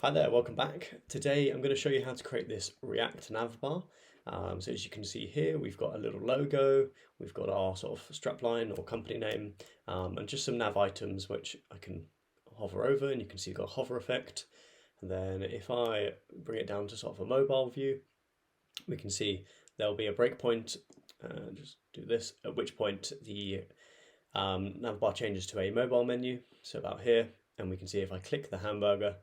Hi there, welcome back. Today I'm going to show you how to create this React navbar. So as you can see here, we've got a little logo, we've got our sort of strapline or company name, and just some nav items which I can hover over, and you can see you've got a hover effect. And then if I bring it down to sort of a mobile view, we can see there'll be a breakpoint, just do this, at which point the navbar changes to a mobile menu, so about here, and we can see if I click the hamburger,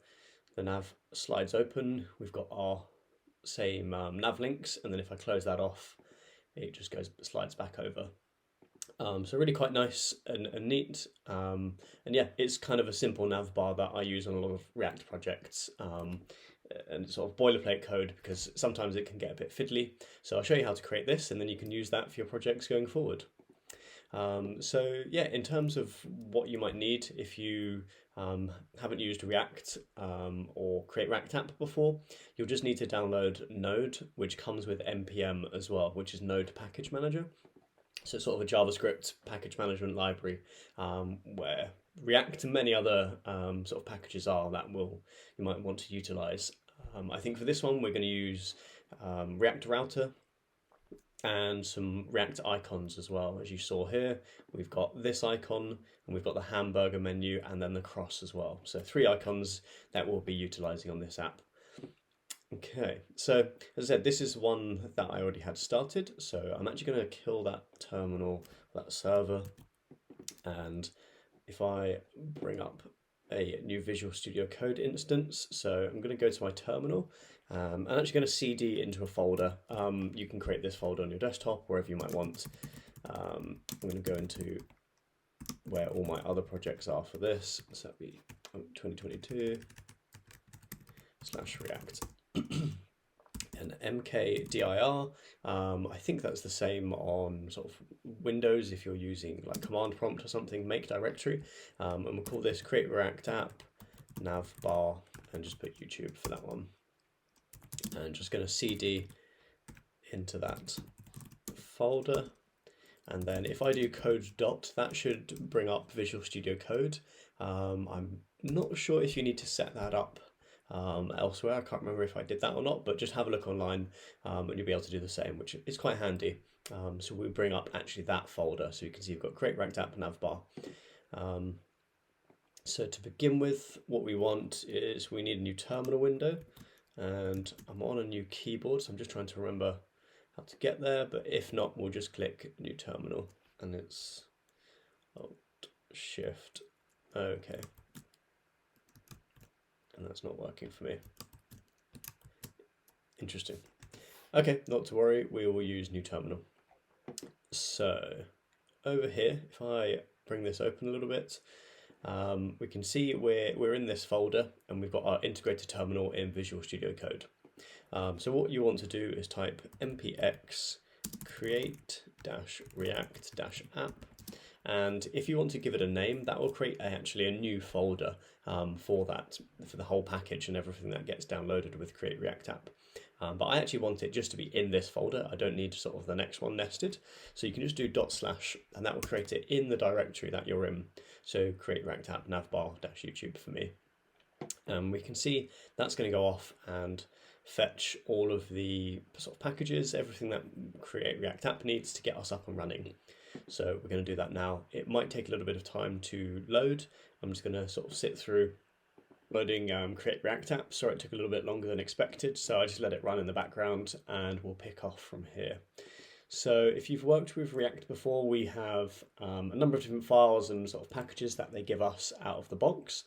the nav slides open. We've got our same nav links, and then if I close that off, it just slides back over. So really quite nice and neat. And yeah, it's kind of a simple nav bar that I use on a lot of React projects. And sort of boilerplate code because sometimes it can get a bit fiddly. So I'll show you how to create this, and then you can use that for your projects going forward. So yeah, in terms of what you might need if you haven't used React or Create React App before, you'll just need to download Node, which comes with npm as well, which is Node Package Manager. So sort of a JavaScript package management library where React and many other sort of packages are that you might want to utilize. I think for this one we're going to use React Router and some React icons as well. As you saw here, we've got this icon and we've got the hamburger menu and then the cross as well. So 3 icons that we'll be utilizing on this app. Okay, so as I said, this is one that I already had started. So I'm actually going to kill that terminal, that server. And if I bring up a new Visual Studio Code instance, so I'm going to go to my terminal. I'm actually going to CD into a folder. You can create this folder on your desktop, wherever you might want. I'm going to go into where all my other projects are for this. So that'd be 2022/React. And mkdir, I think that's the same on sort of Windows if you're using like command prompt or something, make directory. And we'll call this create React app navbar and just put YouTube for that one. And just going to cd into that folder. And then if I do code dot, that should bring up Visual Studio Code. I'm not sure if you need to set that up elsewhere. I can't remember if I did that or not, but just have a look online and you'll be able to do the same, which is quite handy. So we bring up actually that folder, so you can see you've got create React app navbar. So to begin with, what we want is we need a new terminal window, and I'm on a new keyboard, so I'm just trying to remember how to get there, but if not, we'll just click new terminal, and it's Alt Shift. Okay. And that's not working for me. Interesting. Okay, not to worry, we will use new terminal. So over here, if I bring this open a little bit, we can see we're in this folder and we've got our integrated terminal in Visual Studio Code. So what you want to do is type npx create-react-app. And if you want to give it a name, that will create actually a new folder for the whole package and everything that gets downloaded with Create React App. But I actually want it just to be in this folder. I don't need sort of the next one nested. So you can just do // and that will create it in the directory that you're in. So Create React App navbar-YouTube for me. We can see that's going to go off and fetch all of the sort of packages, everything that Create React App needs to get us up and running. So we're going to do that now. It might take a little bit of time to load. I'm just going to sort of sit through loading Create React App. Sorry, it took a little bit longer than expected, so I just let it run in the background and we'll pick off from here. So if you've worked with React before, we have a number of different files and sort of packages that they give us out of the box.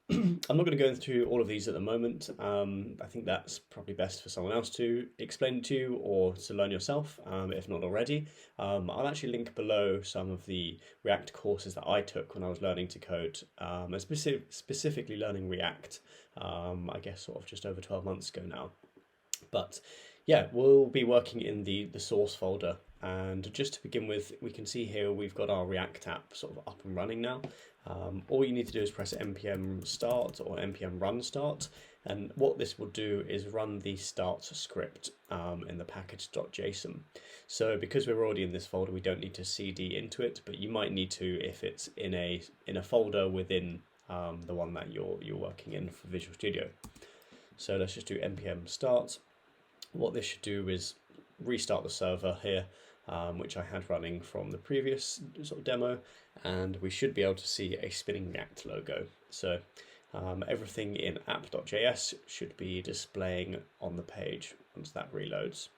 I'm not going to go through all of these at the moment. I think that's probably best for someone else to explain it to you or to learn yourself, if not already. I'll actually link below some of the React courses that I took when I was learning to code, and specifically learning React, I guess sort of just over 12 months ago now. But yeah, we'll be working in the source folder. And just to begin with, we can see here we've got our React app sort of up and running now. All you need to do is press npm start or npm run start, and what this will do is run the start script in the package.json. So because we're already in this folder, we don't need to cd into it, but you might need to if it's in a folder within the one that you're working in for Visual Studio. So let's just do npm start. What this should do is restart the server here, which I had running from the previous sort of demo, and we should be able to see a spinning React logo. So everything in app.js should be displaying on the page once that reloads.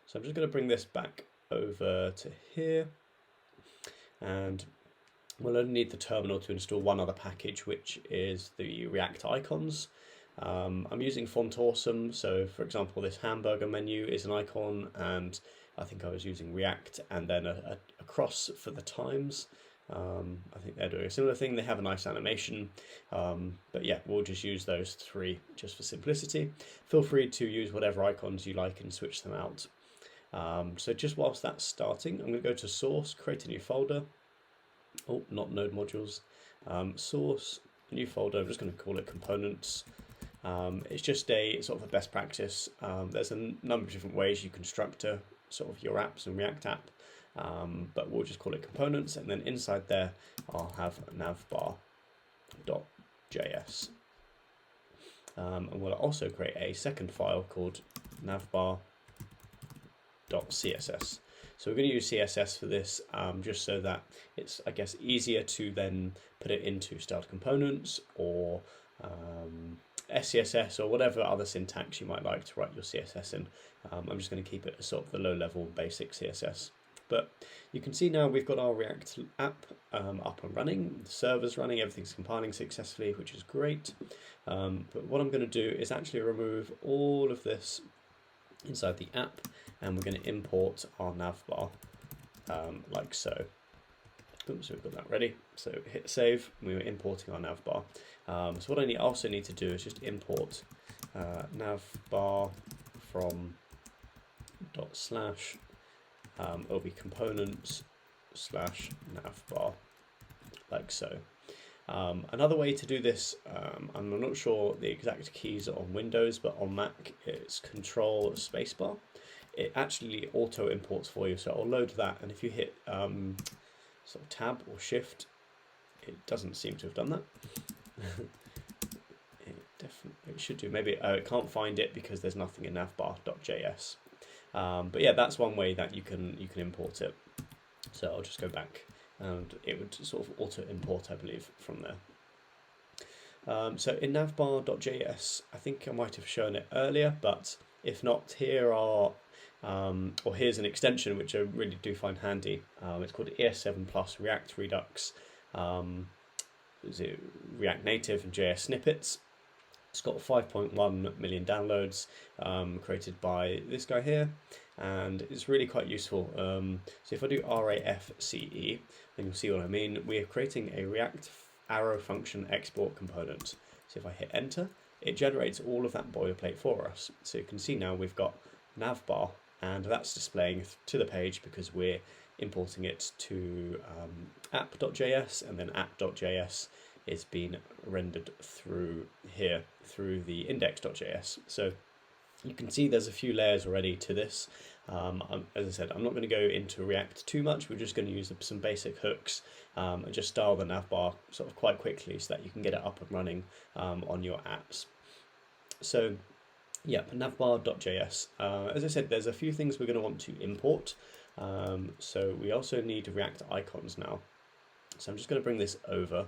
So I'm just going to bring this back over to here, and we'll only need the terminal to install one other package, which is the React icons. I'm using Font Awesome, so for example this hamburger menu is an icon, and I think I was using React and then a cross for the times. I think they're doing a similar thing. They have a nice animation, but yeah, we'll just use those three just for simplicity. Feel free to use whatever icons you like and switch them out. So just whilst that's starting, I'm going to go to source, create a new folder. Oh, not node modules. Source, new folder. I'm just going to call it components. It's just a sort of a best practice. There's a number of different ways you can structure sort of your apps and React app, but we'll just call it components, and then inside there I'll have navbar.js. And we'll also create a second file called navbar.css. So we're going to use CSS for this, just so that it's, I guess, easier to then put it into styled components or SCSS or whatever other syntax you might like to write your CSS in. I'm just going to keep it as sort of the low-level basic CSS. But you can see now we've got our React app up and running, the server's running, everything's compiling successfully, which is great. But what I'm going to do is actually remove all of this inside the app, and we're going to import our navbar like so. Oops, so we've got that ready. So hit save, and we were importing our navbar. So what I also need to do is just import navbar from /, it'll be components /navbar, like so. Another way to do this, I'm not sure the exact keys on Windows, but on Mac it's Control spacebar. It actually auto imports for you, so I'll load that, and if you hit sort of tab or shift, it doesn't seem to have done that. It should do. Maybe it can't find it because there's nothing in navbar.js. But yeah, that's one way that you can import it. So I'll just go back, and it would sort of auto import, I believe, from there. So in navbar.js, I think I might have shown it earlier, but if not, here are or here's an extension which I really do find handy. It's called ES7 Plus React Redux. Is it React Native and JS snippets. It's got 5.1 million downloads, created by this guy here, and it's really quite useful. So if I do RAFCE, then you'll see what I mean. We are creating a React arrow function export component. So if I hit enter, it generates all of that boilerplate for us. So you can see now we've got navbar, and that's displaying to the page because we're importing it to app.js, and then app.js is being rendered through here through the index.js. So you can see there's a few layers already to this. As I said, I'm not going to go into React too much. We're just going to use some basic hooks and just style the navbar sort of quite quickly so that you can get it up and running on your apps. So yeah, navbar.js. As I said, there's a few things we're going to want to import. So we also need React icons now. So I'm just going to bring this over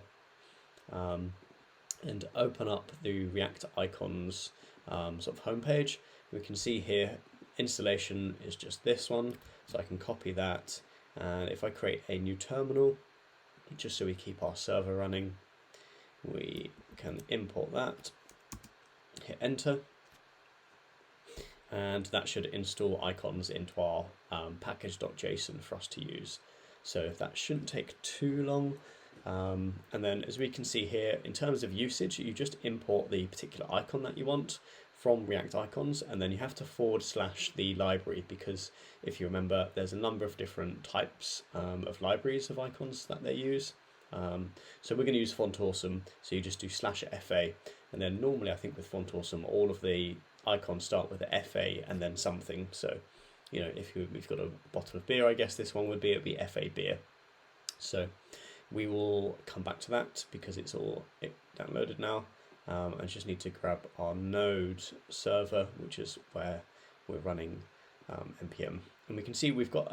and open up the React icons sort of homepage. We can see here installation is just this one, so I can copy that, and if I create a new terminal just so we keep our server running, we can import that, hit enter, and that should install icons into our package.json for us to use. So that shouldn't take too long. And then as we can see here, in terms of usage, you just import the particular icon that you want from React icons, and then you have to / the library, because if you remember, there's a number of different types of libraries of icons that they use. So we're going to use Font Awesome, so you just do /fa, and then normally I think with Font Awesome all of the icons start with a FA and then something. So you know, if we've got a bottle of beer, I guess this one would be, it'd be FA beer. So we will come back to that because it's all downloaded now. I just need to grab our node server, which is where we're running npm. And we can see we've got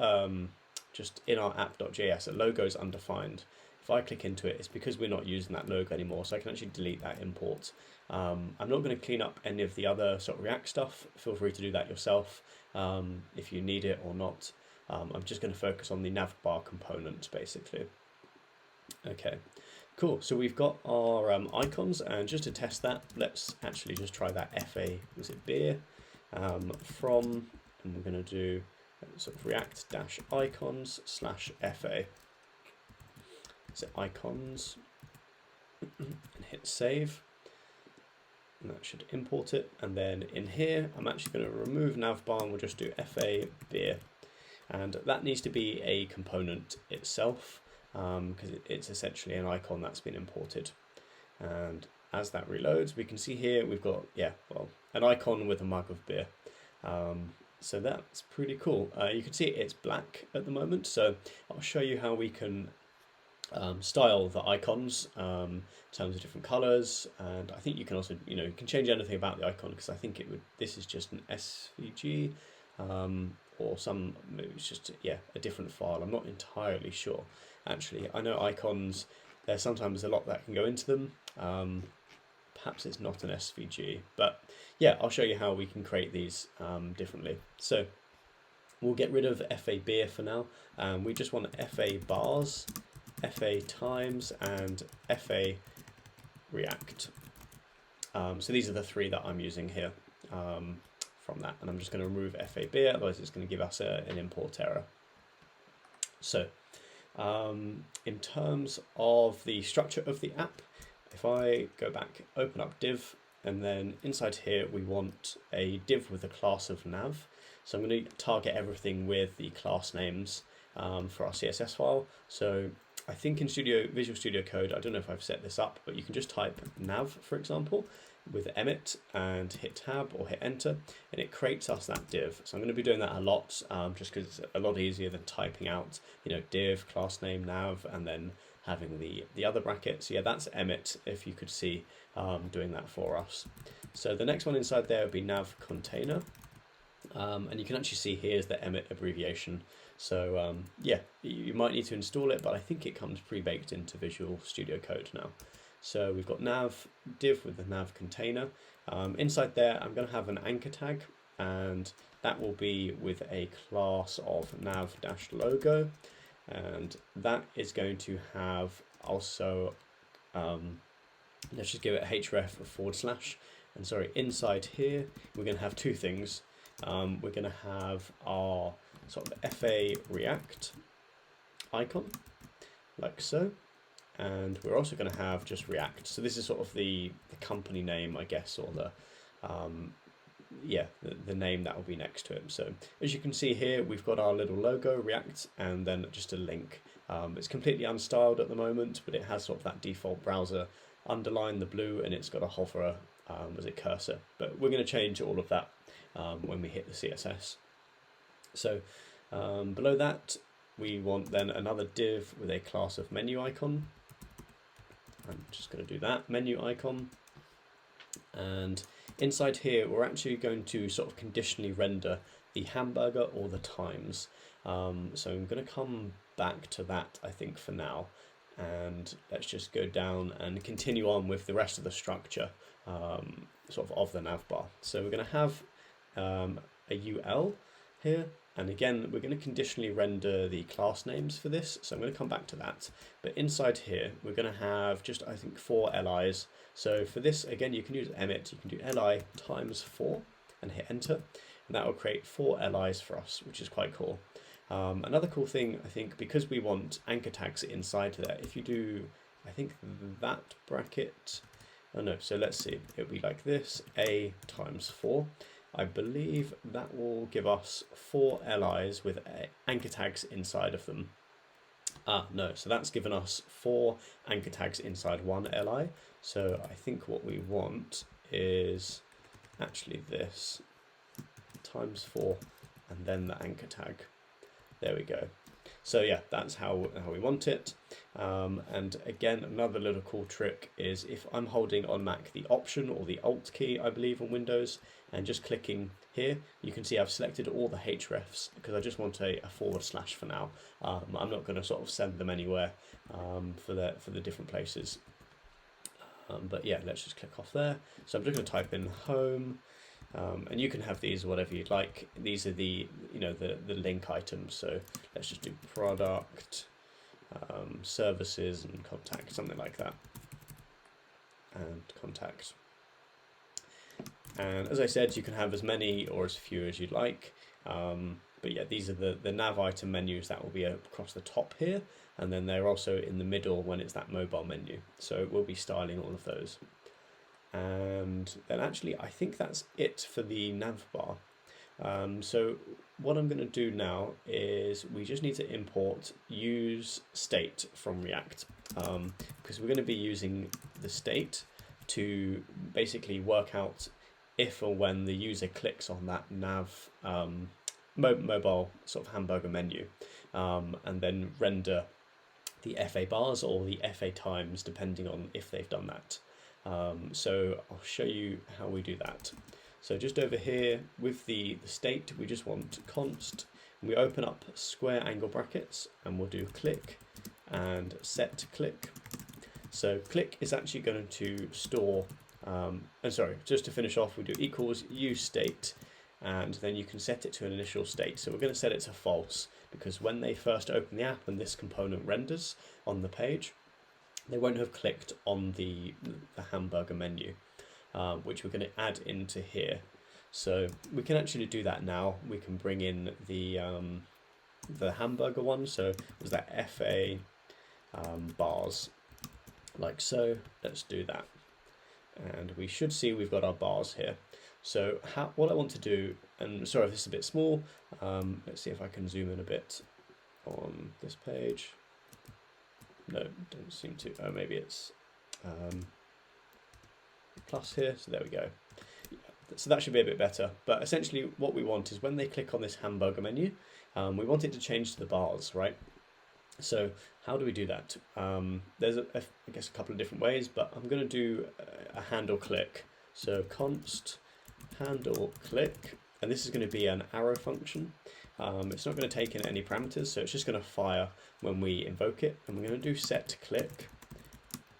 just in our app.js, a logo is undefined. If I click into it, it's because we're not using that logo anymore, so I can actually delete that import. I'm not going to clean up any of the other sort of React stuff. Feel free to do that yourself if you need it or not. I'm just going to focus on the navbar component, basically. Okay, cool. So we've got our icons, and just to test that, let's actually just try that FA, was it beer, from, and we're going to do sort of react-icons/FA. So icons, and hit save, and that should import it. And then in here, I'm actually going to remove navbar, and we'll just do FA beer. And that needs to be a component itself, because it's essentially an icon that's been imported. And as that reloads, we can see here we've got, an icon with a mug of beer. So that's pretty cool. You can see it's black at the moment, so I'll show you how we can style the icons in terms of different colors. And I think you can also, you can change anything about the icon, because I think this is just an SVG, or maybe it's just a different file. I'm not entirely sure. Actually, I know icons, there's sometimes a lot that can go into them. Perhaps it's not an SVG, but yeah, I'll show you how we can create these differently. So we'll get rid of FA beer for now. We just want FA bars, FA times, and FA react. So these are the three that I'm using here from that, and I'm just going to remove FA beer, otherwise it's going to give us an import error. So in terms of the structure of the app, if I go back, open up div, and then inside here we want a div with a class of nav. So I'm going to target everything with the class names for our CSS file. So I think in Visual Studio Code, I don't know if I've set this up, but you can just type nav, for example, with emit and hit tab or hit enter, and it creates us that div. So I'm going to be doing that a lot, just because it's a lot easier than typing out, div, class name, nav, and then having the other brackets. So yeah, that's emit, if you could see doing that for us. So the next one inside there would be nav container, and you can actually see here's the emit abbreviation. So yeah, you might need to install it, but I think it comes pre-baked into Visual Studio Code now. So we've got nav div with the nav container. Inside there, I'm going to have an anchor tag, and that will be with a class of nav-logo, and that is going to have also, let's just give it href//. And sorry, inside here, we're going to have two things. We're going to have our sort of FA React icon, like so. And we're also going to have just React. So this is sort of the company name, I guess, or the name that will be next to it. So as you can see here, we've got our little logo, React, and then just a link. It's completely unstyled at the moment, but it has sort of that default browser underline, the blue, and it's got a hover as a cursor. But we're going to change all of that when we hit the CSS. So below that, we want then another div with a class of menu icon. I'm just going to do that, menu icon. And inside here, we're actually going to sort of conditionally render the hamburger or the times. So I'm going to come back to that, I think, for now. And let's just go down and continue on with the rest of the structure sort of the navbar. So we're going to have a UL here. And again, we're going to conditionally render the class names for this. So I'm going to come back to that. But inside here, we're going to have just, I think, 4 LIs. So for this, again, you can use emit. You can do li times 4 and hit enter. And that will create 4 LIs for us, which is quite cool. Another cool thing, I think, because we want anchor tags inside there, if you do, I think, that bracket, oh no, so let's see, it'll be like this, a times 4. I believe that will give us 4 LIs with anchor tags inside of them. No, so that's given us 4 anchor tags inside 1 LI. So I think what we want is actually this, times 4, and then the anchor tag. There we go. So yeah, that's how we want it. And again, another little cool trick is if I'm holding on Mac the Option or the Alt key, I believe, on Windows, and just clicking here, you can see I've selected all the hrefs because I just want a / for now. I'm not going to sort of send them anywhere for the different places. But yeah, let's just click off there. So I'm just going to type in home. And you can have these whatever you'd like. These are the the link items. So let's just do product, services, and contact, something like that. And contact. And as I said, you can have as many or as few as you'd like. But yeah, these are the nav item menus that will be across the top here, and then they're also in the middle when it's that mobile menu. So we'll be styling all of those. And then actually, I think that's it for the navbar. So what I'm going to do now is we just need to import use state from React, because we're going to be using the state to basically work out if or when the user clicks on that nav mobile sort of hamburger menu, and then render the FA bars or the FA times depending on if they've done that. So I'll show you how we do that. So just over here with the state, we just want const, and we open up square angle brackets, and we'll do click and set click. So click is actually going to store, and sorry, just to finish off, we do equals use state, and then you can set it to an initial state. So we're going to set it to false, because when they first open the app and this component renders on the page, they won't have clicked on the hamburger menu, which we're going to add into here. So we can actually do that now. We can bring in the hamburger one. So it was that FA bars, like so. Let's do that. And we should see we've got our bars here. So what I want to do, and sorry if this is a bit small, let's see if I can zoom in a bit on this page. No, don't seem to. Oh, maybe it's plus here. So there we go. So that should be a bit better. But essentially what we want is when they click on this hamburger menu, we want it to change to the bars, right? So how do we do that? There's, I guess, a couple of different ways, but I'm going to do a handle click. So const handle click, and this is going to be an arrow function. It's not going to take in any parameters, so it's just going to fire when we invoke it, and we're going to do set click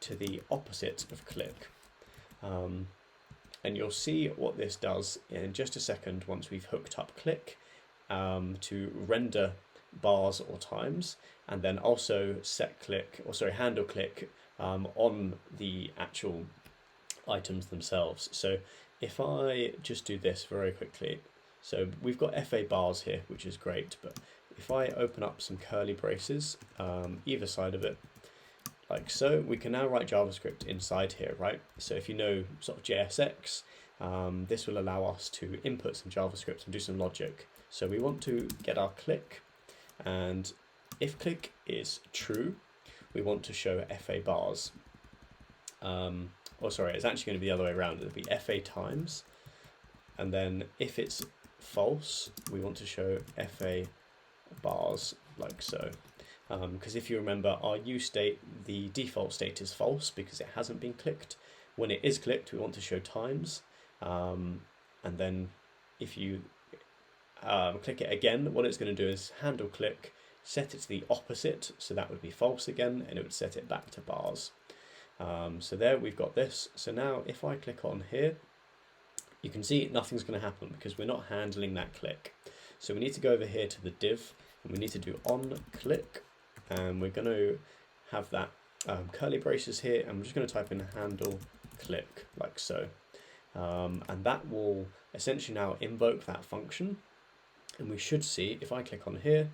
to the opposite of click. And you'll see what this does in just a second once we've hooked up click to render bars or times, and then also set click, or sorry, handle click on the actual items themselves. So if I just do this very quickly, so we've got FA bars here, which is great, but if I open up some curly braces, either side of it, like so, we can now write JavaScript inside here, right? So if you know sort of JSX, this will allow us to input some JavaScript and do some logic. So we want to get our click, and if click is true, we want to show FA bars. Or sorry, it's actually going to be the other way around. It'll be FA times, and then if it's false, we want to show FA bars, like so. Because if you remember our use state, the default state is false because it hasn't been clicked. When it is clicked, we want to show times, and then if you click it again, what it's going to do is handle click, set it to the opposite, so that would be false again, and it would set it back to bars. So there we've got this. So now if I click on here, you can see nothing's going to happen because we're not handling that click. So we need to go over here to the div, and we need to do on click, and we're going to have that curly braces here, and we're just going to type in handle click, like so. And that will essentially now invoke that function, and we should see, if I click on here,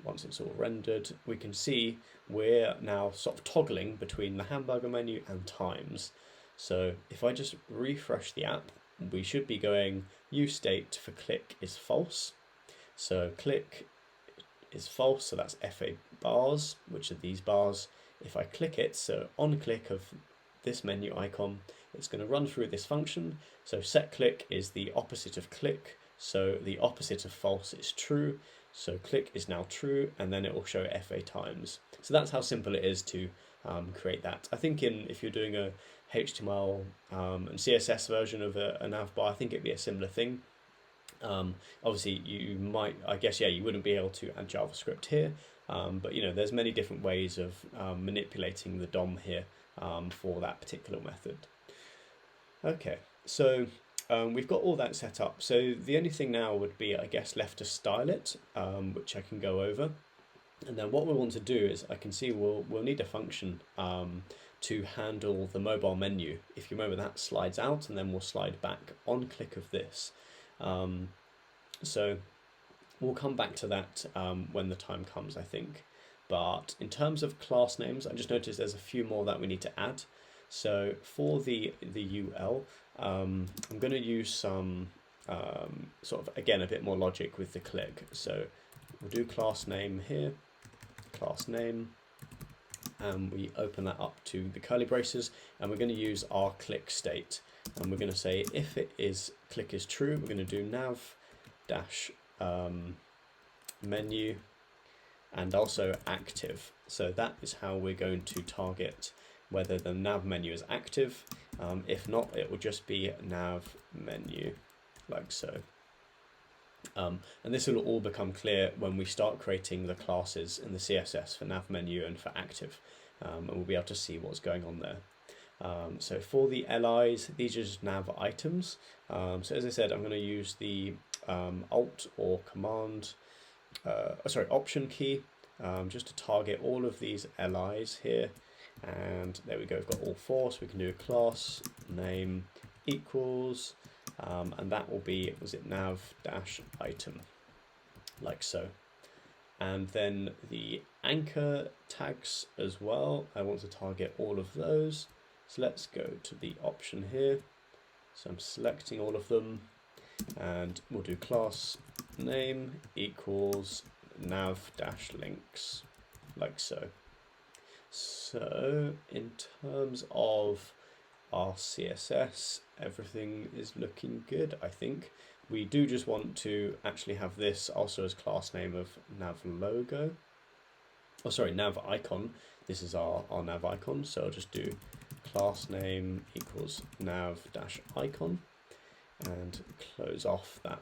once it's all rendered, we can see we're now sort of toggling between the hamburger menu and times. So if I just refresh the app, we should be going use state for click is false. So click is false, so that's FA bars, which are these bars. If I click it, so on click of this menu icon, it's going to run through this function. So set click is the opposite of click, so the opposite of false is true. So click is now true, and then it will show FA times. So that's how simple it is to create that. I think if you're doing a HTML and CSS version of a navbar, I think it'd be a similar thing. Obviously, you might, I guess, yeah, you wouldn't be able to add JavaScript here, but there's many different ways of manipulating the DOM here for that particular method. Okay, so we've got all that set up. So the only thing now would be, I guess, left to style it, which I can go over. And then what we want to do is, I can see we'll need a function to handle the mobile menu. If you remember, that slides out and then we'll slide back on click of this. So we'll come back to that when the time comes, I think. But in terms of class names, I just noticed there's a few more that we need to add. So for the UL, I'm going to use some sort of, again, a bit more logic with the click. So we'll do class name here, class name, and we open that up to the curly braces, and we're going to use our click state. And we're going to say if it is click is true, we're going to do nav dash menu and also active. So that is how we're going to target whether the nav menu is active. If not, it will just be nav menu, like so. And this will all become clear when we start creating the classes in the CSS for nav menu and for active, and we'll be able to see what's going on there. So for the LIs, these are just nav items. So as I said, I'm going to use the Alt or Command, Option key, just to target all of these LIs here. And there we go, we've got all four, so we can do class name equals, and that will be, was it nav dash item, like so. And then the anchor tags as well, I want to target all of those. So let's go to the option here. So I'm selecting all of them, and we'll do class name equals nav dash links, like so. So in terms of our CSS, everything is looking good, I think. We do just want to actually have this also as class name of nav logo. Oh, sorry, nav icon. This is our nav icon. So I'll just do class name equals nav dash icon and close off that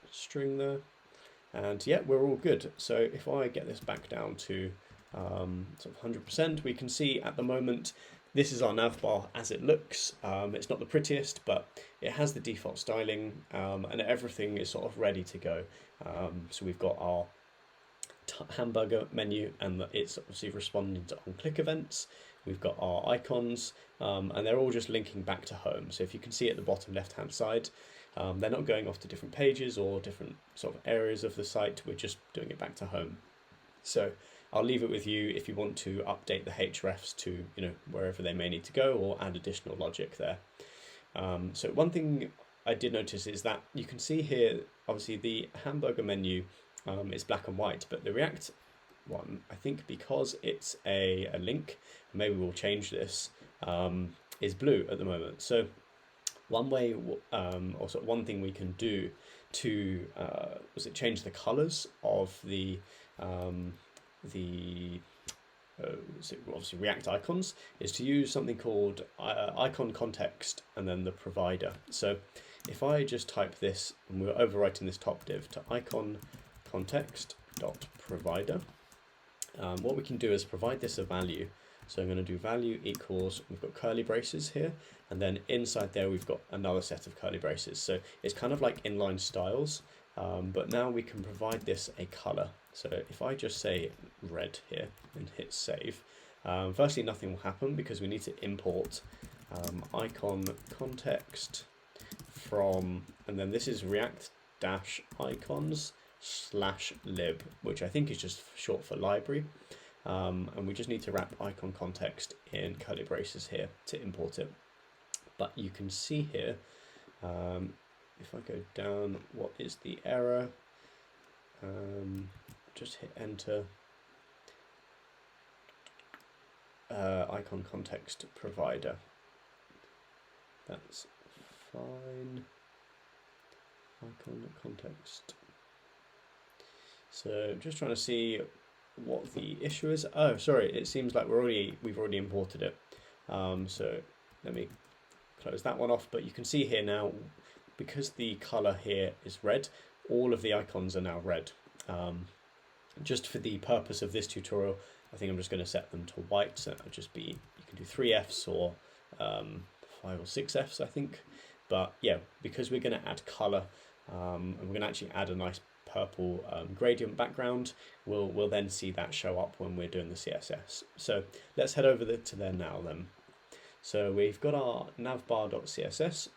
string there. And yeah, we're all good. So if I get this back down to sort of 100%, we can see at the moment this is our navbar as it looks. It's not the prettiest, but it has the default styling, and everything is sort of ready to go. So we've got our hamburger menu, and it's obviously responding to on-click events. We've got our icons, and they're all just linking back to home. So if you can see at the bottom left-hand side, they're not going off to different pages or different sort of areas of the site. We're just doing it back to home. So I'll leave it with you if you want to update the hrefs to wherever they may need to go, or add additional logic there. So one thing I did notice is that you can see here, obviously the hamburger menu is black and white, but the React one, I think because it's a link, maybe we'll change this, is blue at the moment. So one way, or sort of one thing we can do to change the colors of the obviously React icons, is to use something called icon context and then the provider. So if I just type this, and we're overwriting this top div to icon context dot provider, what we can do is provide this a value. So I'm going to do value equals, we've got curly braces here, and then inside there we've got another set of curly braces. So it's kind of like inline styles, but now we can provide this a color. So if I just say red here and hit save, firstly nothing will happen because we need to import icon context from, and then this is React dash icons /lib, which I think is just short for library. And we just need to wrap icon context in curly braces here to import it. But you can see here, if I go down, what is the error? Just hit enter. Icon context provider. That's fine. Icon context. So just trying to see what the issue is. Oh, sorry, it seems like we've already imported it. So let me close that one off, but you can see here now, because the color here is red, all of the icons are now red. Just for the purpose of this tutorial, I think I'm just going to set them to white, so it'll just be, you can do 3 Fs or 5 or 6 Fs, I think. But yeah, because we're going to add color, and we're going to actually add a nice purple gradient background, we'll then see that show up when we're doing the CSS. So let's head over to there now then. So we've got our navbar.css,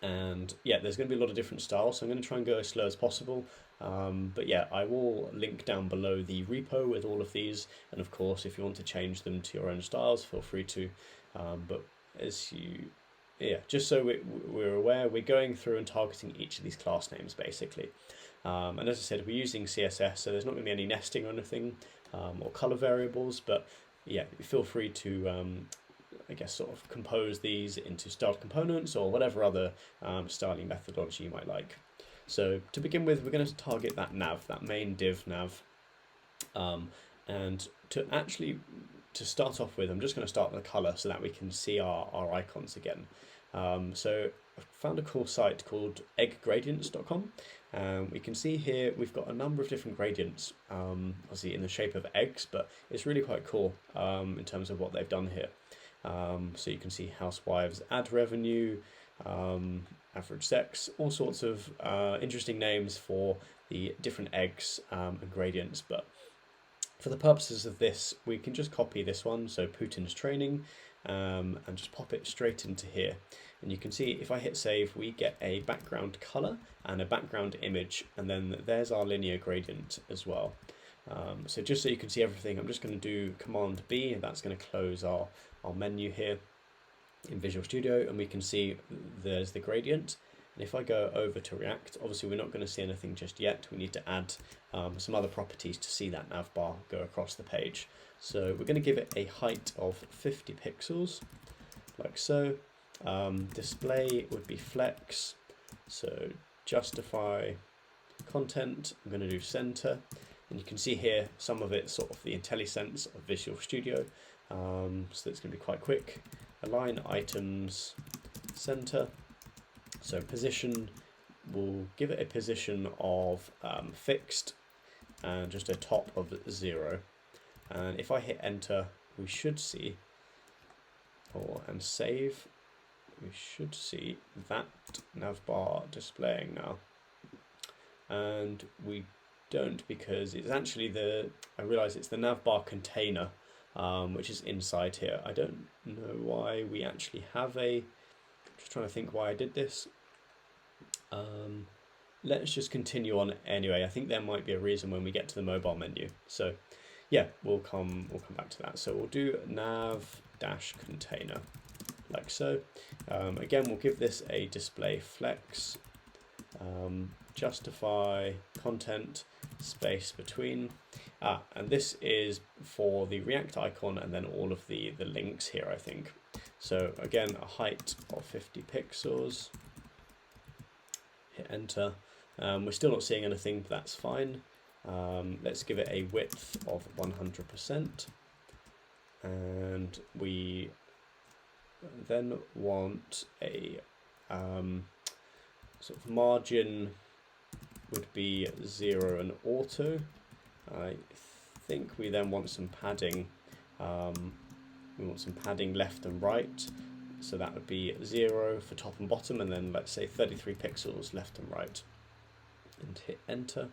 and yeah, there's going to be a lot of different styles, so I'm going to try and go as slow as possible. But yeah, I will link down below the repo with all of these, and of course if you want to change them to your own styles, feel free to. But just so we're aware, we're going through and targeting each of these class names basically. And as I said, we're using CSS, so there's not going to be any nesting or anything, or color variables, but yeah, feel free to I guess sort of compose these into styled components or whatever other styling methodology you might like. So to begin with, we're going to target that nav, that main div nav. And to start off with, I'm just going to start with the color so that we can see our icons again. So I found a cool site called egggradients.com. We can see here we've got a number of different gradients, obviously in the shape of eggs, but it's really quite cool in terms of what they've done here. So you can see housewives ad revenue, average sex, all sorts of interesting names for the different eggs and gradients. But for the purposes of this, we can just copy this one, so Putin's training, and just pop it straight into here. And you can see if I hit save, we get a background color and a background image, and then there's our linear gradient as well. So just so you can see everything, I'm just going to do Command B, and that's going to close our menu here in Visual Studio, and we can see there's the gradient. And if I go over to React, obviously we're not going to see anything just yet. We need to add some other properties to see that navbar go across the page. So we're going to give it a height of 50 pixels, like so. Display would be flex, so justify content, I'm going to do center, and you can see here some of it sort of the IntelliSense of Visual Studio, so that's going to be quite quick. Align items center, so position, we'll give it a position of fixed and just a top of 0, and if I hit enter, we should see, and save, we should see that navbar displaying now. And we don't, because it's actually I realise it's the navbar container, which is inside here. I don't know why we actually have just trying to think why I did this. Let's just continue on anyway. I think there might be a reason when we get to the mobile menu. So yeah, we'll come back to that. So we'll do nav-container, like so. Again, we'll give this a display flex, justify content, space between, and this is for the React icon and then all of the links here, I think. So again, a height of 50 pixels, hit enter. We're still not seeing anything, but that's fine. Let's give it a width of 100%, and we then want a sort of margin would be 0 and auto. I think we then want some padding. We want some padding left and right, so that would be 0 for top and bottom, and then let's say 33 pixels left and right, and hit enter.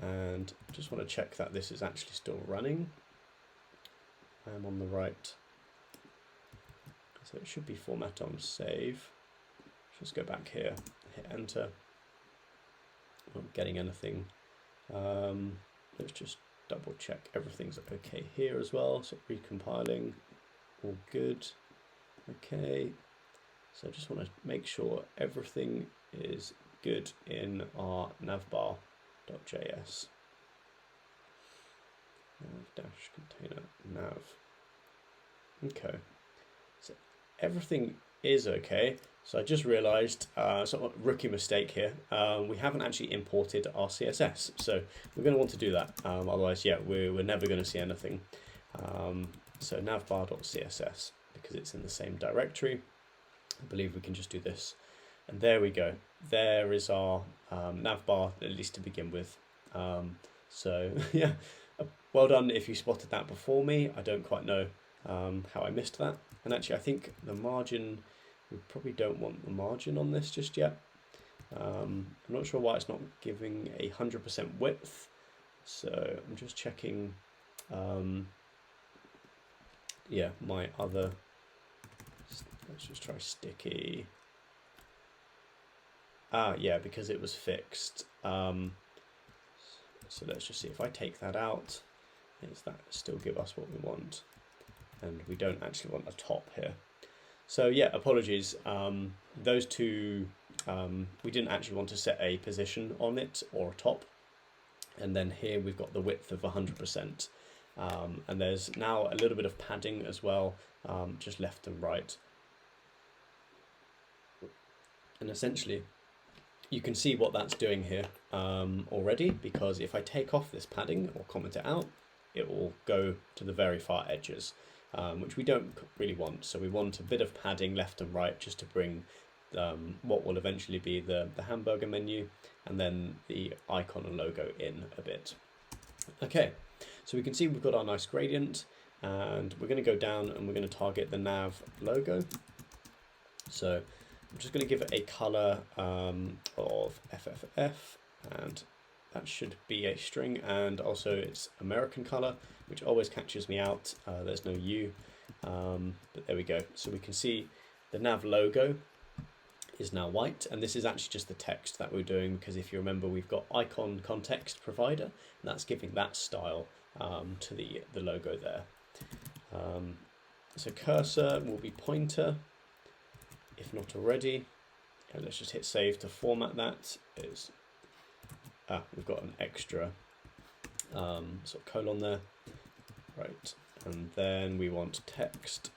And just want to check that this is actually still running. I'm on the right, so it should be format on save. Just go back here, hit enter. Not getting anything. Let's just double check everything's okay here as well. So recompiling, all good. Okay, so I just want to make sure everything is good in our navbar.js. Nav-container nav. Okay, so everything is okay. So I just realized, sort of rookie mistake here, we haven't actually imported our CSS. So we're going to want to do that. Otherwise, yeah, we're never going to see anything. So navbar.css, because it's in the same directory. I believe we can just do this. And there we go. There is our navbar, at least to begin with. So yeah, well done if you spotted that before me. I don't quite know how I missed that. And actually, I think the margin, we probably don't want the margin on this just yet. I'm not sure why it's not giving 100% width. So I'm just checking, yeah, my other, let's just try sticky. Yeah, because it was fixed. So let's just see if I take that out, does that still give us what we want? And we don't actually want a top here. So yeah, apologies. Those two, we didn't actually want to set a position on it or a top. And then here we've got the width of 100%. And there's now a little bit of padding as well, just left and right. And essentially, you can see what that's doing here already, because if I take off this padding or comment it out, it will go to the very far edges, which we don't really want. So we want a bit of padding left and right just to bring what will eventually be the hamburger menu, and then the icon and logo in a bit. Okay, so we can see we've got our nice gradient, and we're going to go down and we're going to target the nav logo. So I'm just going to give it a color of FFF, and that should be a string, and also it's American color, which always catches me out. There's no U, but there we go. So we can see the nav logo is now white, and this is actually just the text that we're doing, because if you remember, we've got icon context provider, and that's giving that style to the logo there. So cursor will be pointer, if not already. And let's just hit save to format that. We've got an extra sort of colon there, right? And then we want text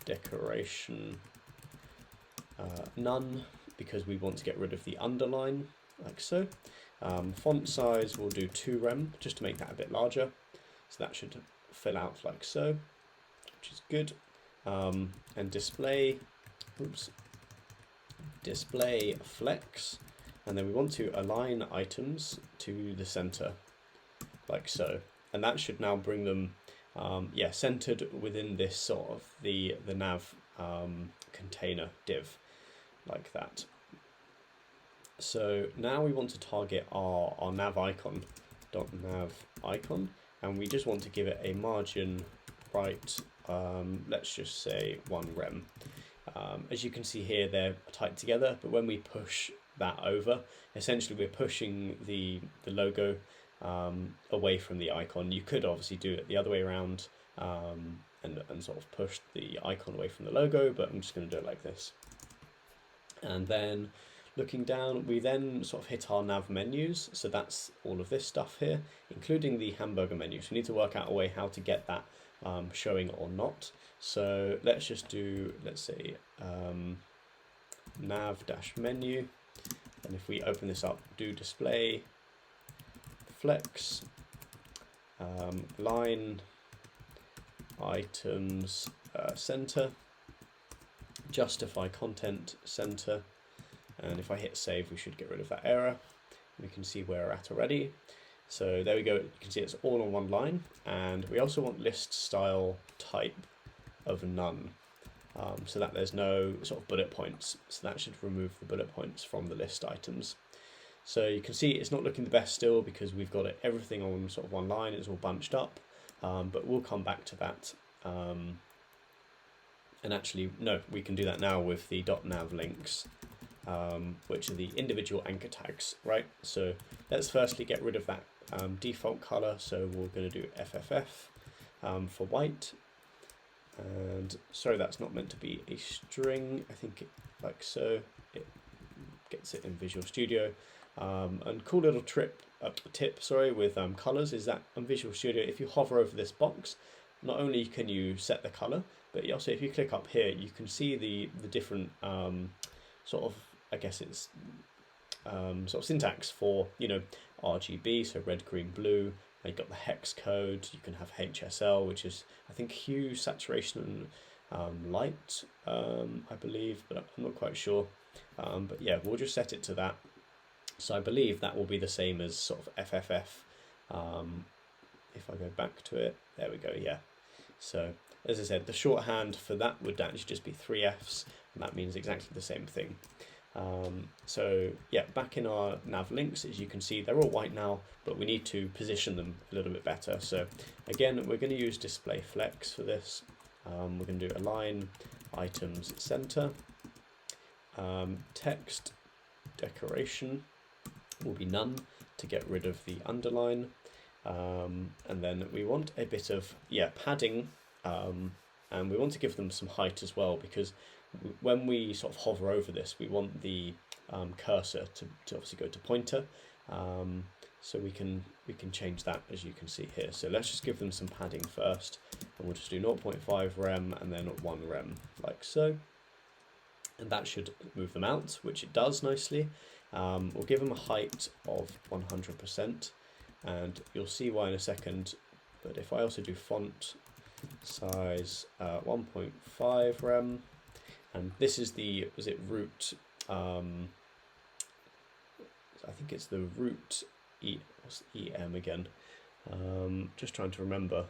decoration none, because we want to get rid of the underline, like so. Font size we'll do 2 rem, just to make that a bit larger. So that should fill out like so, which is good. And display flex, and then we want to align items to the center, like so. And that should now bring them, yeah, centered within this sort of the nav container div, like that. So now we want to target our nav icon, .nav icon, and we just want to give it a margin right, let's just say 1 rem. As you can see here, they're tight together, but when we push that over, essentially we're pushing the logo away from the icon. You could obviously do it the other way around and sort of push the icon away from the logo, but I'm just going to do it like this. And then looking down, we then sort of hit our nav menus. So that's all of this stuff here, including the hamburger menu. So we need to work out a way how to get that showing or not. So let's just do, let's say, nav-menu. And if we open this up, do display flex, line items center, justify content center, and if I hit save, we should get rid of that error. We can see where we're at already. So there we go. You can see it's all on one line, and we also want list style type of none, so that there's no sort of bullet points. So that should remove the bullet points from the list items. So you can see it's not looking the best still, because we've got everything on sort of one line. It's all bunched up, but we'll come back to that. And actually, no, we can do that now with the .nav links, which are the individual anchor tags, right? So let's firstly get rid of that default color. So we're going to do FFF for white. And sorry, that's not meant to be a string. I think like so. It gets it in Visual Studio. And cool little tip with colors is that on Visual Studio, if you hover over this box, not only can you set the color, But also if you click up here, you can see the different sort of, I guess it's sort of syntax for, you know, RGB, so red, green, blue. You've got the hex code. You can have HSL, which is, I think, hue, saturation, and light, I believe, but I'm not quite sure. But yeah, we'll just set it to that. So I believe that will be the same as sort of FFF. If I go back to it, there we go, yeah. So as I said, the shorthand for that would actually just be 3 Fs, and that means exactly the same thing. So yeah, back in our nav links, as you can see, they're all white now, but we need to position them a little bit better. So again, we're going to use display flex for this. We're going to do align items center. Text decoration will be none to get rid of the underline. And then we want a bit of padding, and we want to give them some height as well, because when we sort of hover over this, we want the cursor to obviously go to pointer. So we can change that, as you can see here. So let's just give them some padding first, and we'll just do 0.5 rem and then 1 rem, like so. And that should move them out, which it does nicely. We'll give them a height of 100%, and you'll see why in a second. But if I also do font size 1.5 rem, and this is the, was it root, I think it's the root what's EM again? Just trying to remember.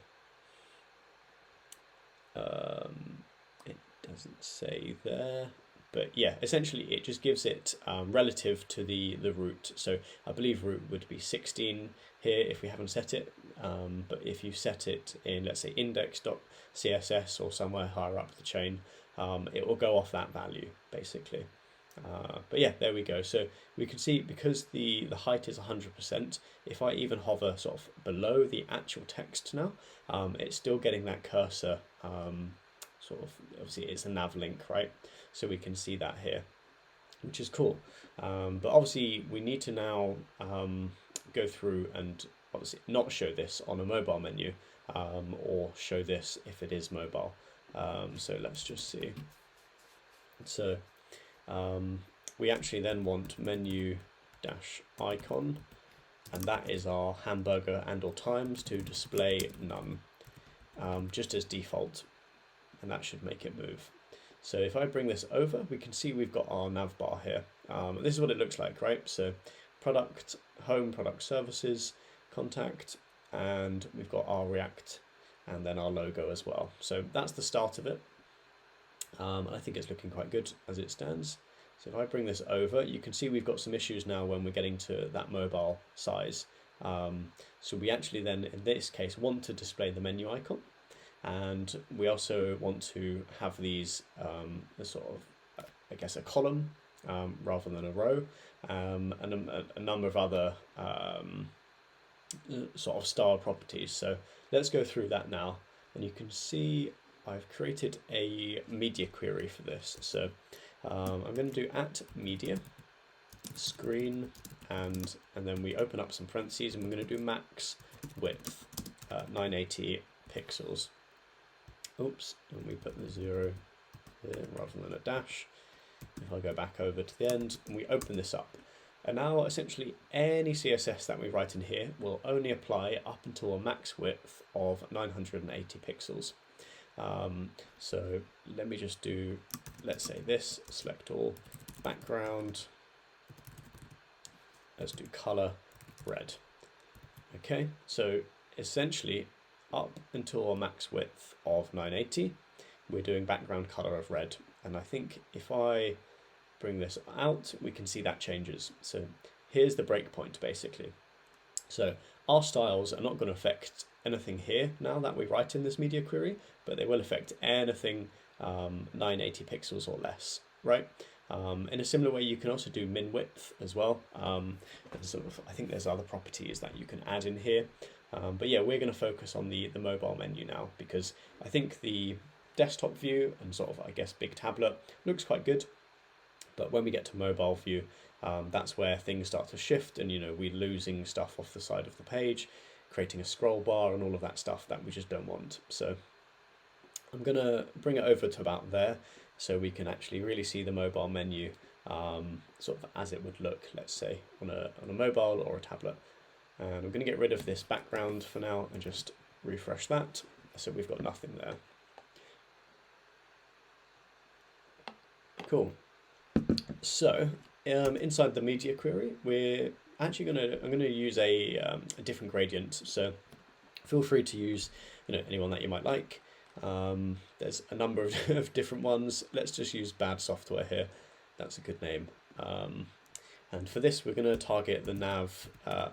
It doesn't say there. But yeah, essentially it just gives it relative to the root. So I believe root would be 16 here if we haven't set it. But if you set it in, let's say, index.css or somewhere higher up the chain, it will go off that value basically. But yeah, there we go. So we can see, because the height is 100%, if I even hover sort of below the actual text now, it's still getting that cursor sort of, obviously it's a nav link, right? So we can see that here, which is cool. But obviously we need to now go through and obviously not show this on a mobile menu, or show this if it is mobile. So let's just see. So we actually then want menu dash icon, and that is our hamburger and or times to display none, just as default, and that should make it move. So if I bring this over, we can see we've got our navbar here. This is what it looks like, right? So product, home, product services, contact, and we've got our React and then our logo as well. So that's the start of it. I think it's looking quite good as it stands. So if I bring this over, you can see we've got some issues now when we're getting to that mobile size. So we actually then, in this case, want to display the menu icon. And we also want to have these a sort of, I guess, a column rather than a row, and a number of other sort of style properties. So let's go through that now, and you can see I've created a media query for this. So I'm going to do @media screen, and then we open up some parentheses, and we're going to do max width 980 pixels. Oops, and we put the 0 here rather than a dash. If I go back over to the end and we open this up, and now essentially any CSS that we write in here will only apply up until a max width of 980 pixels. So let me just do, let's say this, select all, background, let's do color red. Okay, so essentially up until a max width of 980, we're doing background color of red. And I think if I bring this out, we can see that changes. So here's the breakpoint basically. So our styles are not going to affect anything here now that we write in this media query, but they will affect anything 980 pixels or less, right? In a similar way, you can also do min width as well. I think there's other properties that you can add in here. But yeah, we're going to focus on the mobile menu now, because I think the desktop view and sort of, I guess, big tablet looks quite good. But when we get to mobile view, that's where things start to shift, and we're losing stuff off the side of the page, creating a scroll bar and all of that stuff that we just don't want. So I'm going to bring it over to about there so we can actually really see the mobile menu sort of as it would look, let's say, on a mobile or a tablet. And I'm going to get rid of this background for now and just refresh that. So we've got nothing there. Cool. So inside the media query, we're actually I'm going to use a different gradient. So feel free to use anyone that you might like. There's a number of different ones. Let's just use bad software here. That's a good name. And for this, we're going to target the nav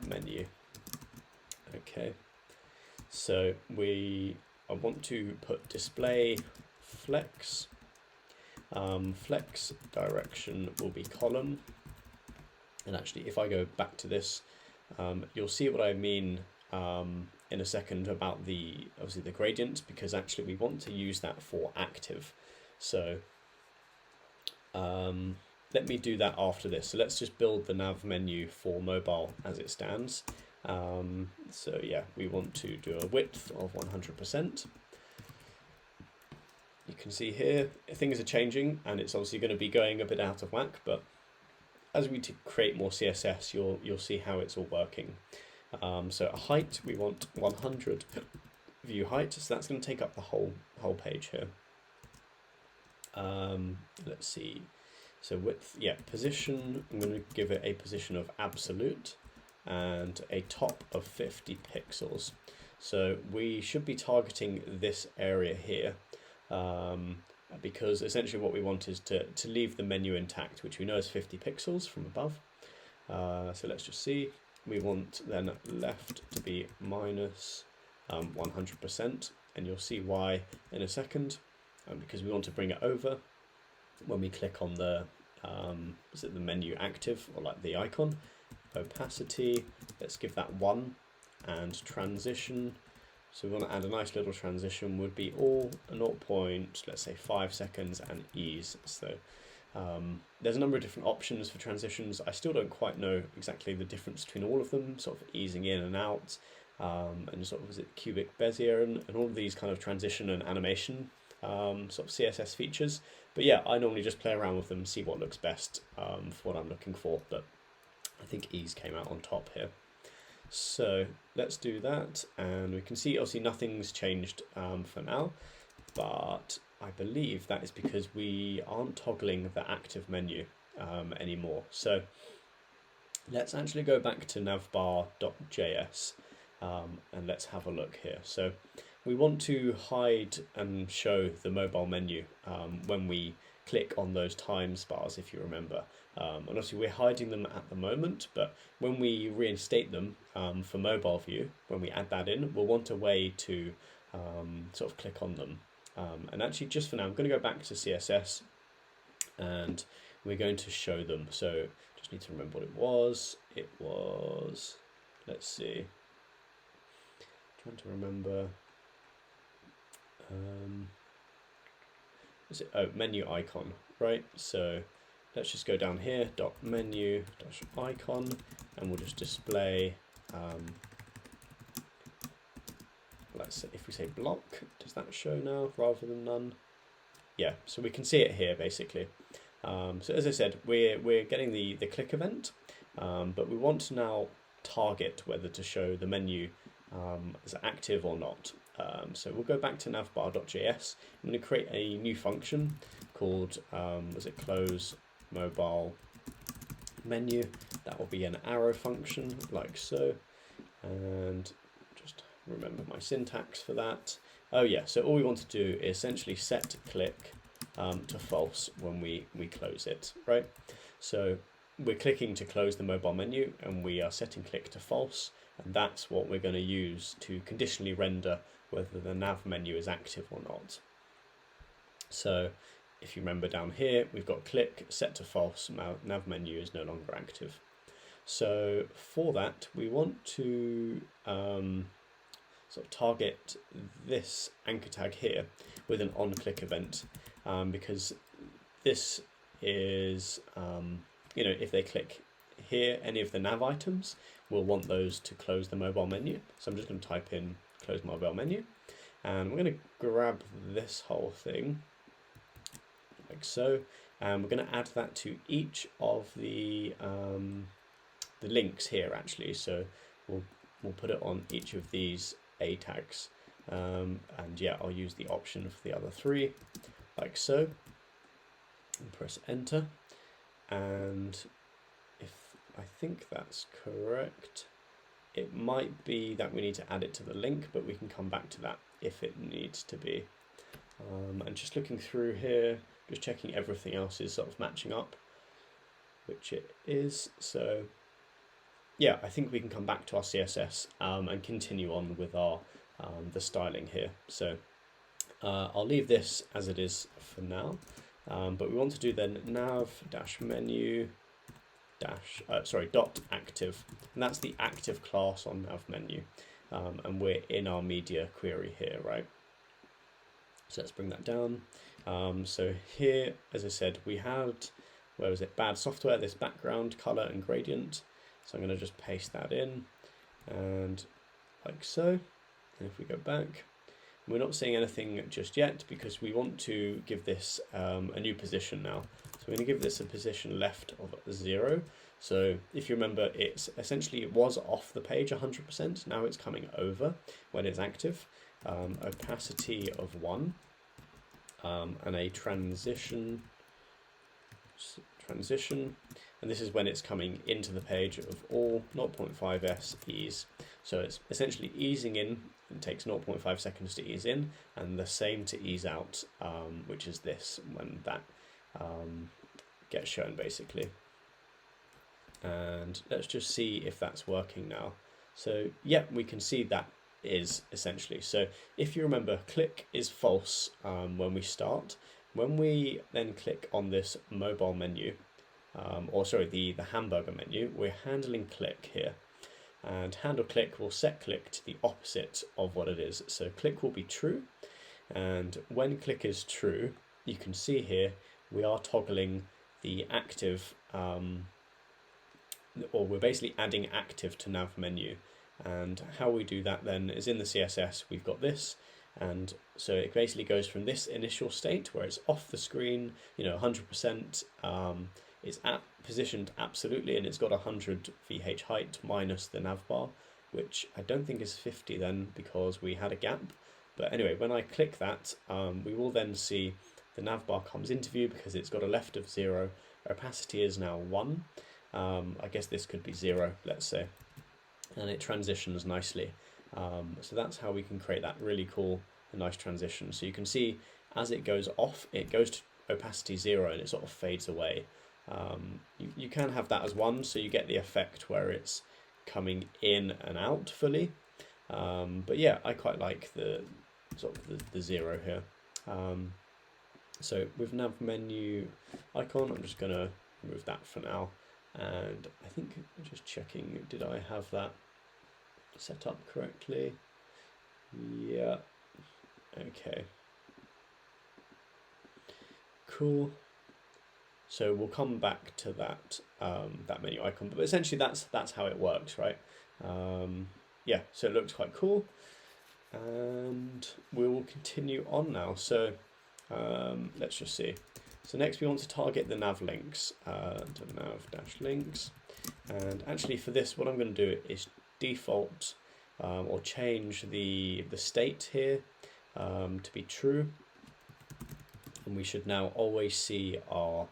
menu. Okay. So I want to put display flex. Flex direction will be column. And actually, if I go back to this, you'll see what I mean in a second about obviously the gradient, because actually we want to use that for active. So let me do that after this. So let's just build the nav menu for mobile as it stands. So yeah, we want to do a width of 100%. You can see here things are changing, and it's obviously going to be going a bit out of whack, but as we create more CSS, you'll see how it's all working. So a height, we want 100 view height, so that's going to take up the whole page here. Let's see. So width, yeah, position, I'm going to give it a position of absolute and a top of 50 pixels. So we should be targeting this area here, because essentially what we want is to leave the menu intact, which we know is 50 pixels from above. So let's just see. We want then left to be minus 100%, and you'll see why in a second, because we want to bring it over when we click on the menu active, or like the icon. Opacity, let's give that 1, and transition, so we want to add a nice little transition, would be all 0.5 seconds, and ease. So there's a number of different options for transitions. I still don't quite know exactly the difference between all of them, sort of easing in and out, and sort of cubic Bezier and all of these kind of transition and animation sort of CSS features. But yeah, I normally just play around with them, see what looks best for what I'm looking for, but I think ease came out on top here. So let's do that, and we can see obviously nothing's changed for now, but I believe that is because we aren't toggling the active menu anymore. So let's actually go back to navbar.js and let's have a look here. So we want to hide and show the mobile menu when we click on those times bars, if you remember. And obviously we're hiding them at the moment, but when we reinstate them for mobile view, when we add that in, we'll want a way to sort of click on them. And actually, just for now, I'm going to go back to CSS, and we're going to show them. So just need to remember what it was. It was, let's see, trying to remember. Is it, oh, menu icon, right? So let's just go down here, .menu icon, and we'll just display. Let's say, if we say block, does that show now rather than none? Yeah, so we can see it here basically. So as I said, we're getting the click event, but we want to now target whether to show the menu as active or not. So we'll go back to navbar.js. I'm going to create a new function called close mobile menu. That will be an arrow function like so, and just remember my syntax for that. Oh yeah, so all we want to do is essentially set click to false when we close it, right? So we're clicking to close the mobile menu, and we are setting click to false, and that's what we're going to use to conditionally render whether the nav menu is active or not. So if you remember down here, we've got click set to false, nav menu is no longer active. So for that, we want to sort of target this anchor tag here with an on-click event, because this is, if they click here, any of the nav items, we'll want those to close the mobile menu. So I'm just going to type in close mobile menu, And we're going to grab this whole thing like so, and we're going to add that to each of the links here actually. So we'll put it on each of these A tags, and yeah, I'll use the option for the other three like so, and press enter. And if I think that's correct, it might be that we need to add it to the link, but we can come back to that if it needs to be. And just looking through here, just checking everything else is sort of matching up, which it is. So yeah, I think we can come back to our CSS and continue on with our the styling here. So I'll leave this as it is for now, but we want to do then nav-menu dot active, and that's the active class on nav menu, and we're in our media query here, right? So let's bring that down. So here, as I said, we had, where was it, bad software, this background color and gradient. So I'm going to just paste that in, and like so. And if we go back, we're not seeing anything just yet because we want to give this a new position now. So we're going to give this a position left of 0. So if you remember, it's essentially, it was off the page 100%. Now it's coming over when it's active. Opacity of 1, and a transition, and this is when it's coming into the page of all 0.5s ease. So it's essentially easing in. It takes 0.5 seconds to ease in, and the same to ease out, which is this, when that gets shown basically. And let's just see if that's working now. So yeah, we can see that is essentially. So if you remember, click is false when we start. When we then click on this mobile menu, the hamburger menu, we're handling click here. And handle click will set click to the opposite of what it is. So click will be true, and when click is true, you can see here we are toggling the active, or we're basically adding active to nav menu. And how we do that then is in the CSS, we've got this, and so it basically goes from this initial state where it's off the screen, 100%, it's positioned absolutely, and it's got 100 VH height minus the navbar, which I don't think is 50 then because we had a gap. But anyway, when I click that, we will then see the navbar comes into view because it's got a left of 0. Opacity is now 1. I guess this could be 0, let's say. And it transitions nicely. So that's how we can create that really cool and nice transition. So you can see as it goes off, it goes to opacity 0 and it sort of fades away. You can have that as 1, so you get the effect where it's coming in and out fully. But yeah, I quite like the sort of the 0 here. So with nav menu icon, I'm just going to remove that for now. And I think just checking, did I have that set up correctly? Yeah. Okay. Cool. So we'll come back to that that menu icon, but essentially that's how it works, right? Yeah. So it looks quite cool, and we will continue on now. So let's just see. So next we want to target the nav links, to nav-links, and actually for this what I'm going to do is default or change the state here to be true, and we should now always see our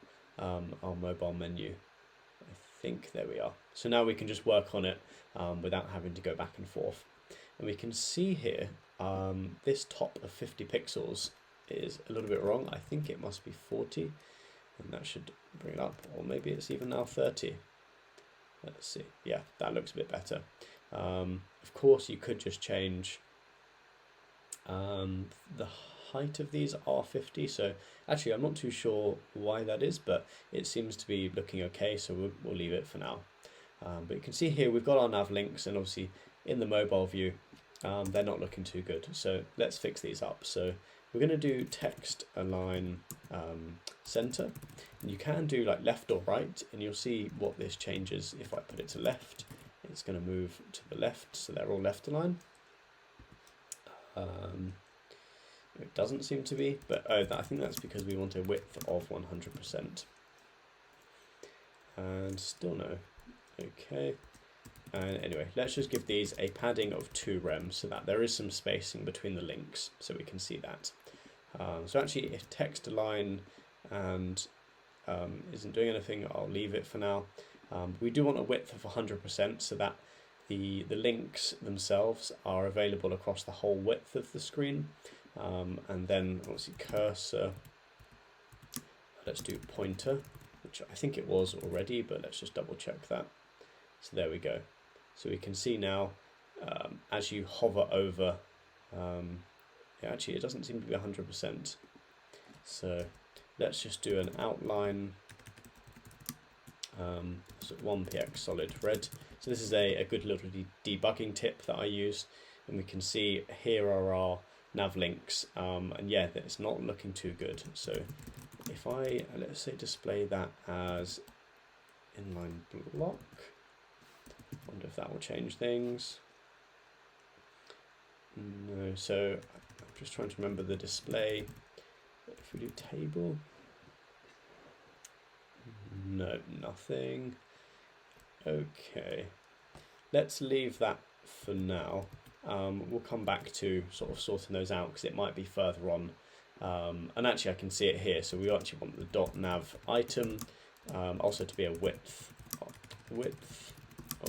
mobile menu. I think there we are. So now we can just work on it without having to go back and forth, and we can see here this top of 50 pixels is a little bit wrong. I think it must be 40, and that should bring it up, or maybe it's even now 30. Let's see. Yeah, that looks a bit better. Of course, you could just change the height of these are 50. So actually, I'm not too sure why that is, but it seems to be looking okay. So we'll leave it for now. But you can see here we've got our nav links, and obviously in the mobile view, they're not looking too good. So let's fix these up. So we're going to do text align center, and you can do like left or right, and you'll see what this changes. If I put it to left, it's going to move to the left, so they're all left align. It doesn't seem to be, but I think that's because we want a width of 100%. And still no. Okay. And anyway, let's just give these a padding of 2 rem so that there is some spacing between the links, so we can see that. So actually, if text align and isn't doing anything, I'll leave it for now. We do want a width of 100% so that the links themselves are available across the whole width of the screen. And then obviously cursor, let's do pointer, which I think it was already, but let's just double check that. So there we go. So we can see now, as you hover over, yeah, actually it doesn't seem to be 100%. So let's just do an outline, so 1px solid red. So this is a good little debugging tip that I use, and we can see here are our nav links, and yeah, it's not looking too good. So if I, let's say, display that as inline block, wonder if that will change things. No, so I'm just trying to remember the display. If we do table, no, nothing. Okay, let's leave that for now. We'll come back to sort of sorting those out because it might be further on. And actually I can see it here, so we actually want the .nav item also to be a width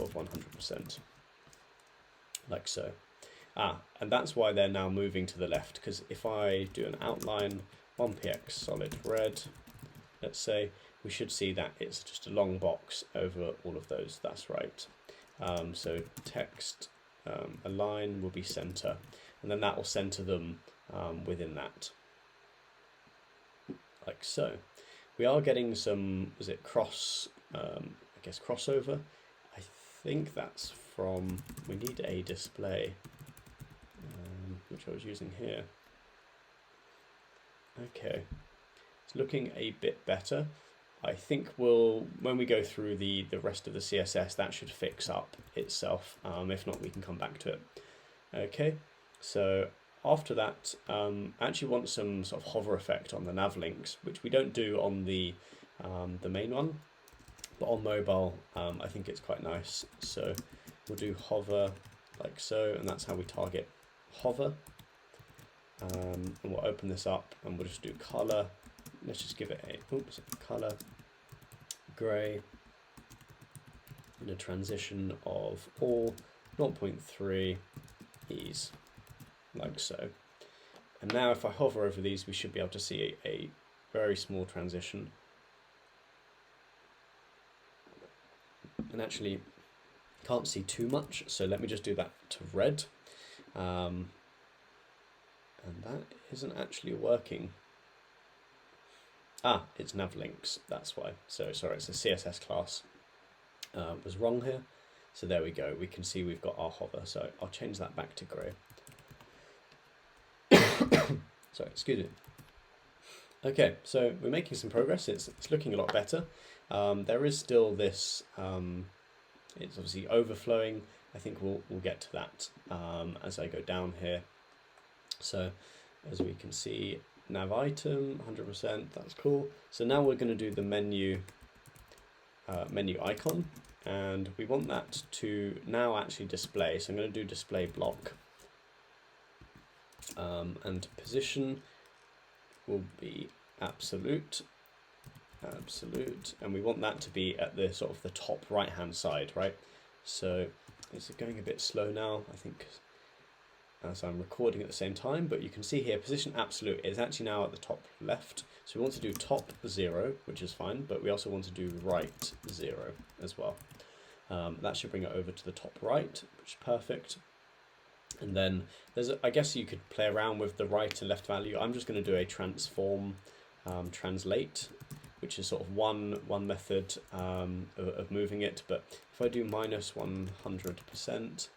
of 100%, like so. And that's why they're now moving to the left, because if I do an outline 1px solid red, let's say, we should see that it's just a long box over all of those. That's right. So text align will be center, and then that will center them within that, like so. We are getting some, was it I guess crossover. I think that's from, we need a display, which I was using here. Okay, it's looking a bit better. I think when we go through the rest of the CSS, that should fix up itself. If not, we can come back to it. Okay, so after that, I actually want some sort of hover effect on the nav links, which we don't do on the main one, but on mobile, I think it's quite nice. So we'll do hover like so, and that's how we target hover. And we'll open this up, and we'll just do color. Let's just give it a color gray and a transition of all 0.3 ease, like so. And now if I hover over these, we should be able to see a very small transition. And actually can't see too much, so let me just do that to red. And that isn't actually working. It's Nav Links, that's why. So sorry, it's a CSS class. Was wrong here. So there we go. We can see we've got our hover. So I'll change that back to grey. Sorry, excuse me. Okay, so we're making some progress. It's looking a lot better. There is still this. It's obviously overflowing. I think we'll get to that as I go down here. So as we can see, nav item 100%. That's cool. So now we're going to do the menu icon, and we want that to now actually display. So I'm going to do display block, and position will be absolute, and we want that to be at the sort of the top right hand side, right? So it's going a bit slow now, I think, as I'm recording at the same time, but you can see here position absolute is actually now at the top left. So we want to do top 0, which is fine, but we also want to do right 0 as well. That should bring it over to the top right, which is perfect. And then there's I guess you could play around with the right and left value. I'm just going to do a transform translate, which is sort of one method of moving it. But if I do -100%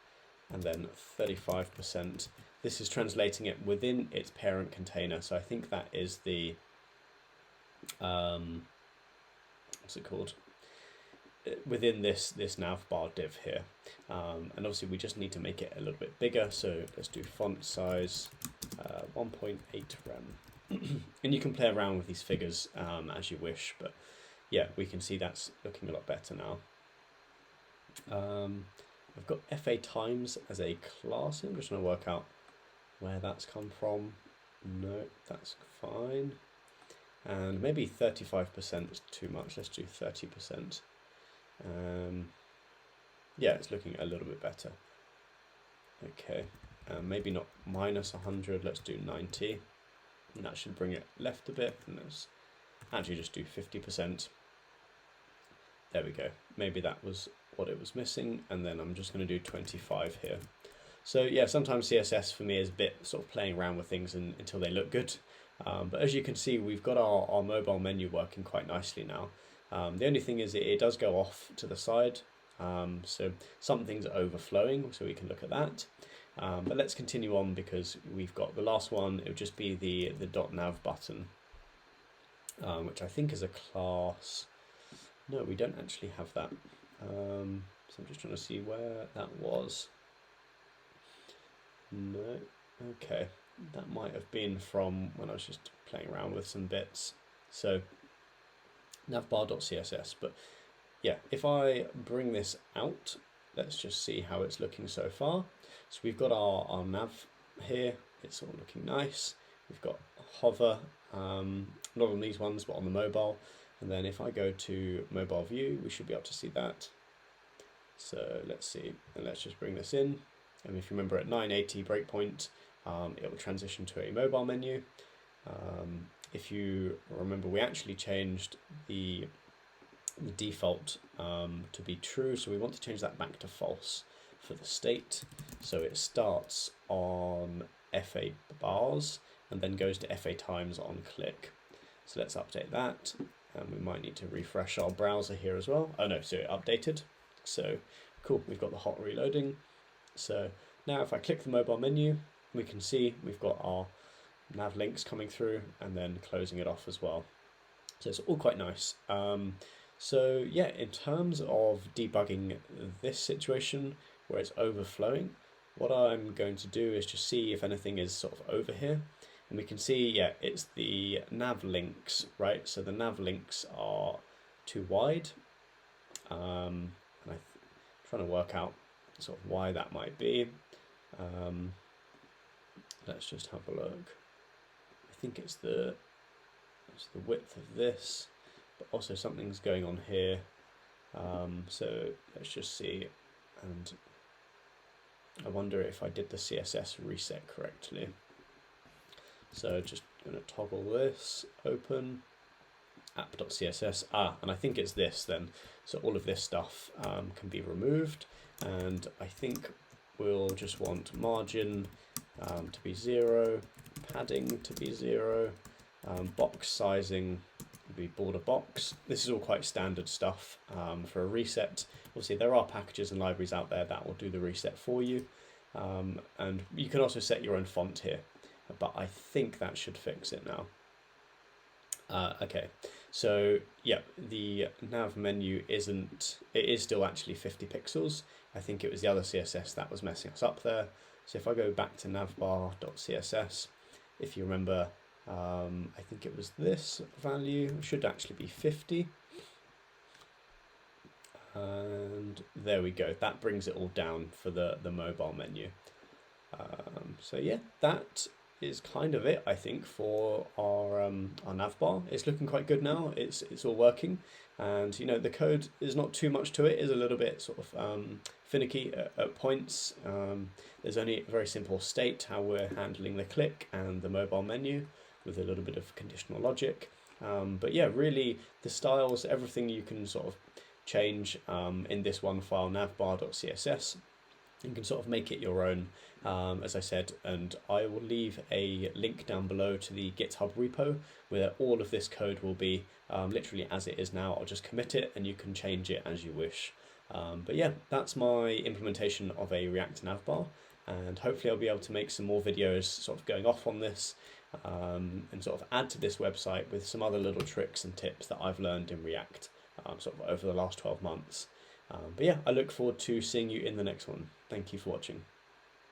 and then 35%, this is translating it within its parent container. So I think that is the what's it called? within this navbar div here, and obviously we just need to make it a little bit bigger. So let's do font size 1.8 rem, and you can play around with these figures as you wish. But yeah, we can see that's looking a lot better now. I've got FA times as a class. I'm just trying to work out where that's come from. No, that's fine. And maybe 35% is too much. Let's do 30%. Yeah, it's looking a little bit better. Okay, maybe not minus 100. Let's do 90. And that should bring it left a bit. And let's actually just do 50%. There we go. Maybe that was what it was missing. And then I'm just going to do 25 here. So yeah, sometimes CSS for me is a bit sort of playing around with things until they look good. But as you can see, we've got our mobile menu working quite nicely now. The only thing is it does go off to the side. So something's overflowing, so we can look at that. But let's continue on because we've got the last one. It would just be the .nav button, which I think is a class. No, we don't actually have that. So I'm just trying to see where that was. No, okay. That might have been from when I was just playing around with some bits. So navbar.css, but yeah, if I bring this out, let's just see how it's looking so far. So we've got our nav here, it's all looking nice. We've got hover, not on these ones, but on the mobile. And then if I go to mobile view, we should be able to see that. So let's see, and let's just bring this in. And if you remember at 980 breakpoint, it will transition to a mobile menu. If you remember, we actually changed the default to be true, so we want to change that back to false for the state. So it starts on FA bars and then goes to FA times on click. So let's update that, and we might need to refresh our browser here as well. Oh no, so it updated. So cool, we've got the hot reloading. So now if I click the mobile menu, we can see we've got our Nav Links coming through and then closing it off as well. So it's all quite nice. So yeah, in terms of debugging this situation where it's overflowing, what I'm going to do is just see if anything is sort of over here. And we can see, yeah, it's the Nav Links, right? So the Nav Links are too wide. And I'm trying to work out sort of why that might be. Let's just have a look. I think it's the width of this, but also something's going on here. So let's just see, and I wonder if I did the CSS reset correctly. So just going to toggle this open, app.css, and I think it's this then. So all of this stuff can be removed, and I think we'll just want margin to be 0, padding to be 0, box sizing will be border box. This is all quite standard stuff for a reset. Obviously there are packages and libraries out there that will do the reset for you, and you can also set your own font here, but I think that should fix it now. Okay, so yeah, the nav menu it is still actually 50 pixels. I think it was the other CSS that was messing us up there. So if I go back to navbar.css, if you remember, I think it was this value, it should actually be 50. And there we go, that brings it all down for the mobile menu. So yeah, that is kind of it, I think, for our navbar. It's looking quite good now. It's all working, and you know the code is not too much to it. It's a little bit sort of finicky at points. There's only a very simple state how we're handling the click and the mobile menu with a little bit of conditional logic. But yeah, really the styles, everything you can sort of change in this one file, navbar.css. You can sort of make it your own, as I said, and I will leave a link down below to the GitHub repo where all of this code will be literally as it is now. I'll just commit it and you can change it as you wish. But yeah, that's my implementation of a React navbar, and hopefully I'll be able to make some more videos sort of going off on this and sort of add to this website with some other little tricks and tips that I've learned in React. sort of over the last 12 months. But yeah, I look forward to seeing you in the next one. Thank you for watching.